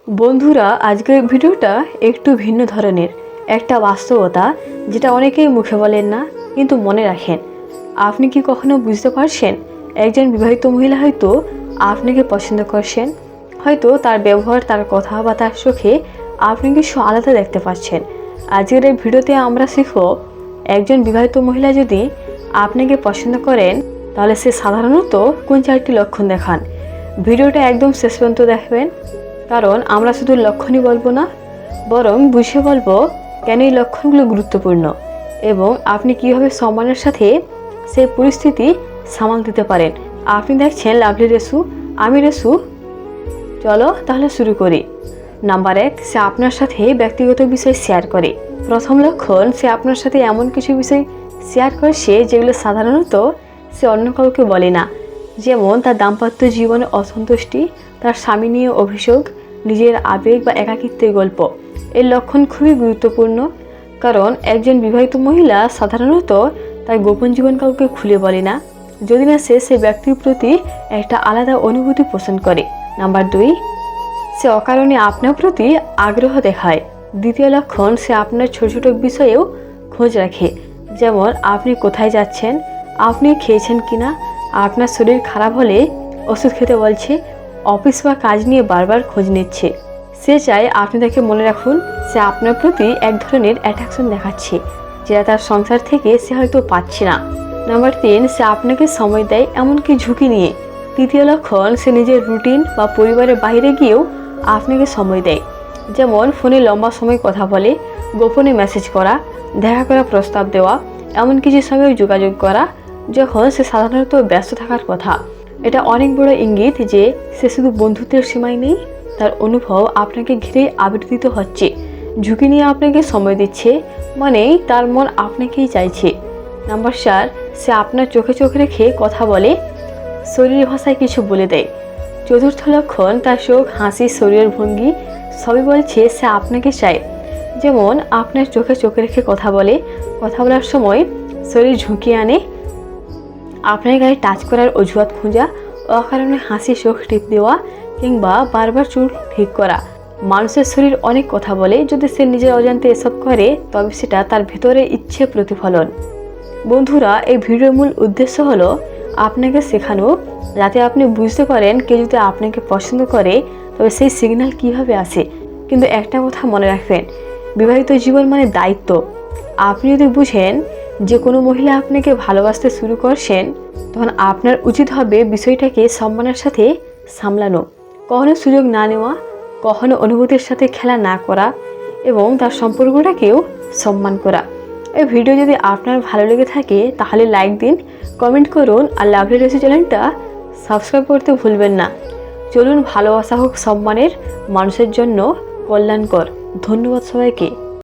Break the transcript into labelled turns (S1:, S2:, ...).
S1: বন্ধুরা, আজকের ভিডিওটা একটু ভিন্ন ধরনের একটা বাস্তবতা, যেটা অনেকেই মুখে বলেন না, কিন্তু মনে রাখেন। আপনি কি কখনো বুঝতে পারছেন একজন বিবাহিত মহিলা হয়তো আপনাকে পছন্দ করছেন, হয়তো তার ব্যবহার, তার কথা বা তার চোখে আপনি কিছু আলাদা দেখতে পাচ্ছেন। আজকের এই ভিডিওতে আমরা শিখব, একজন বিবাহিত মহিলা যদি আপনাকে পছন্দ করেন তাহলে সে সাধারণত কোন 4টি লক্ষণ দেখান। ভিডিওটা একদম শেষ পর্যন্ত দেখবেন, কারণ আমরা শুধু লক্ষণই বলবো না, বরং বুঝে বলবো কেন এই লক্ষণগুলো গুরুত্বপূর্ণ এবং আপনি কিভাবে সম্মানের সাথে সেই পরিস্থিতি সামাল দিতে পারেন। আপনি দেখছেন লাভলি রেসু, আমি রেসু। চলো তাহলে শুরু করি। নাম্বার 1, সে আপনার সাথে ব্যক্তিগত বিষয় শেয়ার করে। প্রথম লক্ষণ, সে আপনার সাথে এমন কিছু বিষয় শেয়ার করছে যেগুলো সাধারণত সে অন্য কাউকে বলে না, যেমন তার দাম্পত্য জীবনে অসন্তুষ্টি, তার স্বামী নিয়ে অভিযোগ, নিজের আবেগ বা একাকিত্বের গল্প। এর লক্ষণ খুবই গুরুত্বপূর্ণ, কারণ একজন বিবাহিত মহিলা সাধারণত তার গোপন জীবন কাউকে খুলে বলে না, যদি না সে ব্যক্তির প্রতি একটা আলাদা অনুভূতি পোষণ করে। নাম্বার 2, সে অকারণে আপনার প্রতি আগ্রহ দেখায়। দ্বিতীয় লক্ষণ, সে আপনার ছোট ছোট বিষয়েও খোঁজ রাখে, যেমন আপনি কোথায় যাচ্ছেন, আপনি খেয়েছেন কিনা, আপনার শরীর খারাপ হলে ওষুধ খেতে বলছে, অফিস বা কাজ নিয়ে বারবার খোঁজ নিচ্ছে। সে চায় আপনি তাকে মনে রাখুন। সে আপনার প্রতি এক ধরনের অ্যাট্রাকশন দেখাচ্ছে, যেটা তার সংসার থেকে সে হয়তো পাচ্ছে না। নাম্বার 3, সে আপনাকে সময় দেয়, এমনকি ঝুঁকি নিয়ে। তৃতীয় লক্ষণ, সে নিজের রুটিন বা পরিবারের বাইরে গিয়েও আপনাকে সময় দেয়, যেমন ফোনে লম্বা সময় কথা বলে, গোপনে মেসেজ করা, দেখা করা প্রস্তাব দেওয়া, এমন কিছু সঙ্গে যোগাযোগ করা যখন সে সাধারণত ব্যস্ত থাকার কথা। এটা অনেক বড় ইঙ্গিত যে সে শুধু বন্ধুত্বের সীমায় নেই, তার অনুভব আপনাকে ঘিরেই আবর্তিত হচ্ছে। ঝুঁকি নিয়ে আপনাকে সময় দিচ্ছে, মানেই তার মন আপনাকেই চাইছে। নাম্বার 4, সে আপনার চোখে চোখ রেখে কথা বলে, শরীর ভাষায় কিছু বলে দেয়। চতুর্থ লক্ষণ, তার চোখ, হাসি, শরীরের ভঙ্গি সবই বলছে সে আপনাকে চায়, যেমন আপনার চোখে চোখ রেখে কথা বলে, কথা বলার সময় শরীর ঝুঁকিয়ে আনে, আপনার গায়ে টাচ করার অজুহাত খোঁজা, অকারণে হাসি, চোখ টিপ দেওয়া কিংবা বারবার চুল ঠিক করা। মানুষের শরীর অনেক কথা বলে, যদি সে নিজের অজান্তে এসব করে তবে সেটা তার ভেতরে ইচ্ছে প্রতিফলন। বন্ধুরা, এই ভিডিওর মূল উদ্দেশ্য হলো আপনাকে শেখানো, যাতে আপনি বুঝতে পারেন কেউ যদি আপনাকে পছন্দ করে তবে সেই সিগন্যাল কিভাবে আসে। কিন্তু একটা কথা মনে রাখবেন, বিবাহিত জীবন মানে দায়িত্ব। আপনি যদি বুঝেন যে কোনো মহিলা আপনাকে ভালোবাসতে শুরু করছেন, তখন আপনার উচিত হবে বিষয়টাকে সম্মানের সাথে সামলানো, কখনো সুযোগ না নেওয়া, কখনো অনুভূতির সাথে খেলা না করা এবং তার সম্পর্কটাকেও সম্মান করা। এই ভিডিও যদি আপনার ভালো লেগে থাকে তাহলে লাইক দিন, কমেন্ট করুন, আর লাভলি রেসি চ্যানেলটা সাবস্ক্রাইব করতে ভুলবেন না। চলুন ভালোবাসা হোক সম্মানের, মানুষের জন্য কল্যাণকর। ধন্যবাদ সবাইকে।